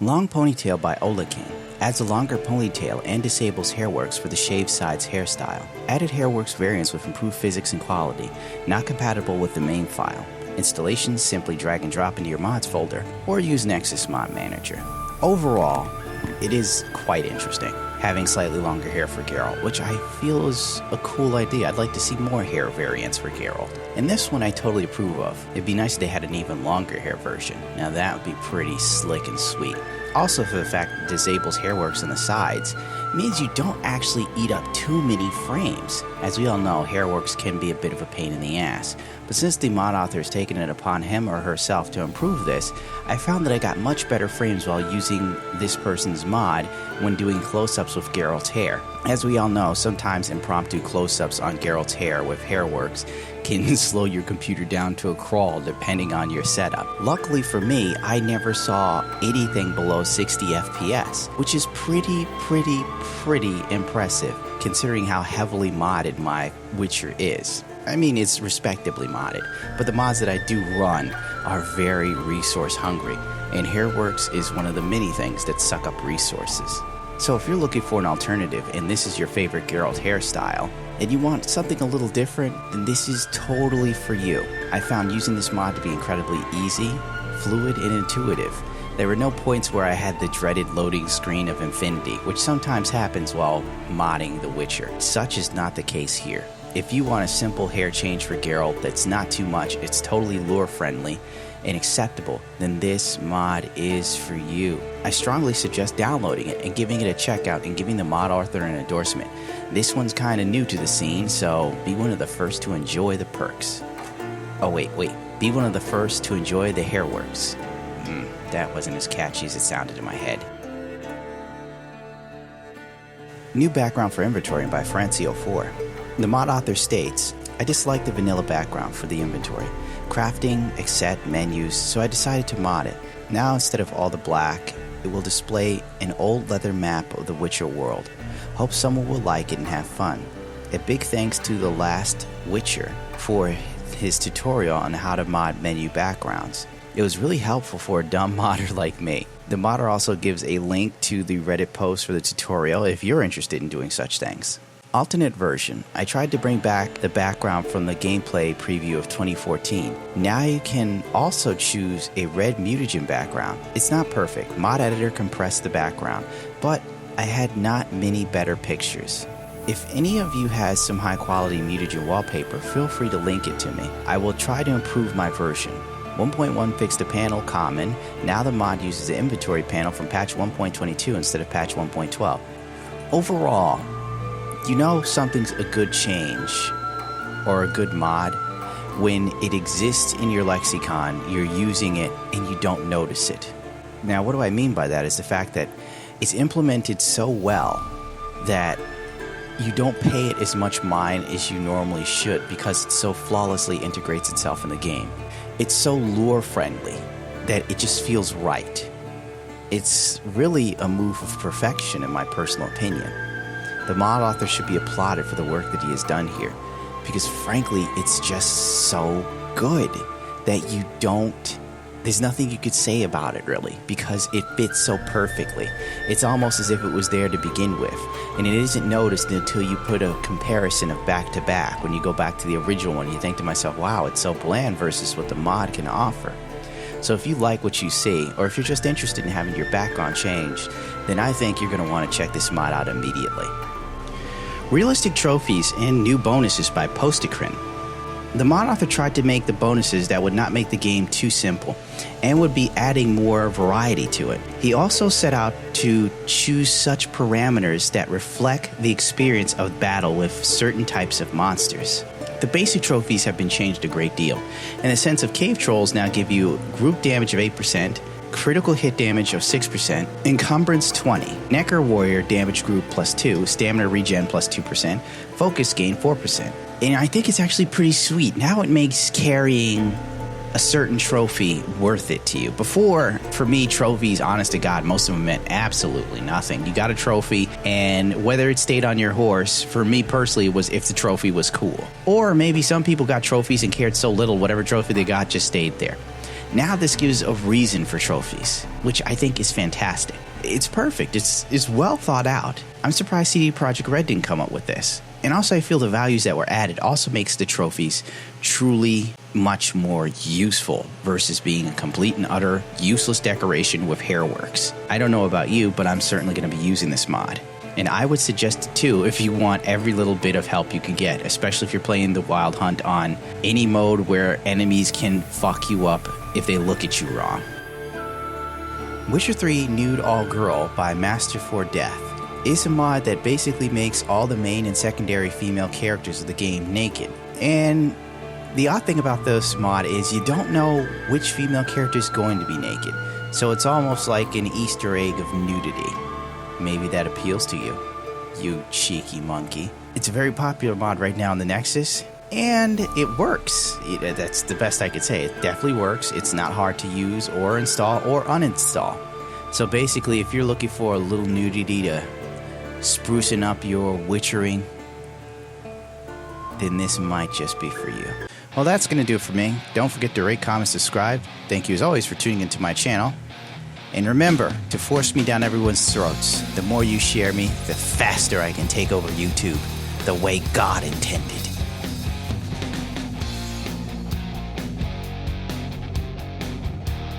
Long Ponytail by OlekKing adds a longer ponytail and disables Hairworks for the shaved sides hairstyle. Added Hairworks variants with improved physics and quality, not compatible with the main file. Installations simply drag and drop into your mods folder or use Nexus Mod Manager. Overall, it is quite interesting, having slightly longer hair for Geralt, which I feel is a cool idea. I'd like to see more hair variants for Geralt. And this one I totally approve of. It'd be nice if they had an even longer hair version. Now that would be pretty slick and sweet. Also, for the fact that it disables Hairworks on the sides, means you don't actually eat up too many frames. As we all know, Hairworks can be a bit of a pain in the ass. But since the mod author has taken it upon him or herself to improve this, I found that I got much better frames while using this person's mod when doing close-ups with Geralt's hair. As we all know, sometimes impromptu close-ups on Geralt's hair with Hairworks can slow your computer down to a crawl depending on your setup. Luckily for me, I never saw anything below 60 FPS, which is pretty impressive considering how heavily modded my Witcher is. I mean, it's respectably modded, but the mods that I do run are very resource hungry, and Hairworks is one of the many things that suck up resources. So if you're looking for an alternative and this is your favorite Geralt hairstyle, and you want something a little different, then this is totally for you. I found using this mod to be incredibly easy, fluid, and intuitive. There were no points where I had the dreaded loading screen of infinity, which sometimes happens while modding The Witcher. Such is not the case here. If you want a simple hair change for Geralt that's not too much, it's totally lore friendly and acceptable, then this mod is for you. I strongly suggest downloading it and giving it a checkout and giving the mod author an endorsement. This one's kinda new to the scene, so be one of the first to enjoy the perks. Oh wait, be one of the first to enjoy the Hairworks. That wasn't as catchy as it sounded in my head. New background for inventory by Francio4. The mod author states, I dislike the vanilla background for the inventory, crafting, etc, menus, so I decided to mod it. Now instead of all the black, it will display an old leather map of the Witcher world. Hope someone will like it and have fun. A big thanks to the last Witcher for his tutorial on how to mod menu backgrounds. It was really helpful for a dumb modder like me. The modder also gives a link to the Reddit post for the tutorial if you're interested in doing such things. Alternate version. I tried to bring back the background from the gameplay preview of 2014. Now you can also choose a red mutagen background. It's not perfect. Mod editor compressed the background, but I had not many better pictures. If any of you has some high quality mutagen wallpaper, feel free to link it to me. I will try to improve my version. 1.1 fixed the panel common. Now the mod uses the inventory panel from patch 1.22 instead of patch 1.12. Overall, you know something's a good change or a good mod when it exists in your lexicon, you're using it, and you don't notice it. Now, what do I mean by that is the fact that it's implemented so well that you don't pay it as much mind as you normally should because it so flawlessly integrates itself in the game. It's so lore-friendly that it just feels right. It's really a move of perfection in my personal opinion. The mod author should be applauded for the work that he has done here, because frankly, it's just so good that there's nothing you could say about it really, because it fits so perfectly. It's almost as if it was there to begin with, and it isn't noticed until you put a comparison of back to back. When you go back to the original one, you think to myself, wow, it's so bland versus what the mod can offer. So if you like what you see, or if you're just interested in having your background changed, then I think you're going to want to check this mod out immediately. Realistic trophies and new bonuses by Prostokrin. The mod author tried to make the bonuses that would not make the game too simple and would be adding more variety to it. He also set out to choose such parameters that reflect the experience of battle with certain types of monsters. The basic trophies have been changed a great deal. In the sense of cave trolls now give you group damage of 8%, critical hit damage of 6%, encumbrance 20, Necker warrior damage group plus 2, stamina regen plus 2%, focus gain 4%. And I think it's actually pretty sweet. Now it makes carrying a certain trophy worth it to you. Before, for me, trophies, honest to God, most of them meant absolutely nothing. You got a trophy, and whether it stayed on your horse, for me personally, was if the trophy was cool. Or maybe some people got trophies and cared so little, whatever trophy they got just stayed there. Now this gives a reason for trophies, which I think is fantastic. It's perfect. It's well thought out. I'm surprised CD Projekt Red didn't come up with this. And also I feel the values that were added also makes the trophies truly much more useful versus being a complete and utter useless decoration with hairworks. I don't know about you, but I'm certainly going to be using this mod. And I would suggest it too if you want every little bit of help you can get, especially if you're playing the Wild Hunt on any mode where enemies can fuck you up if they look at you wrong. Witcher 3 Nude All Girl by Master for Death is a mod that basically makes all the main and secondary female characters of the game naked. And the odd thing about this mod is you don't know which female character is going to be naked. So it's almost like an Easter egg of nudity. Maybe that appeals to you, you cheeky monkey. It's a very popular mod right now in the Nexus, and it works. That's the best I could say. It definitely works. It's not hard to use or install or uninstall. So basically, if you're looking for a little nudity to sprucing up your witchering, then this might just be for you. Well, that's going to do it for me. Don't forget to rate, comment, subscribe. Thank you as always for tuning into my channel. And remember to force me down everyone's throats. The more you share me, the faster I can take over YouTube, the way God intended.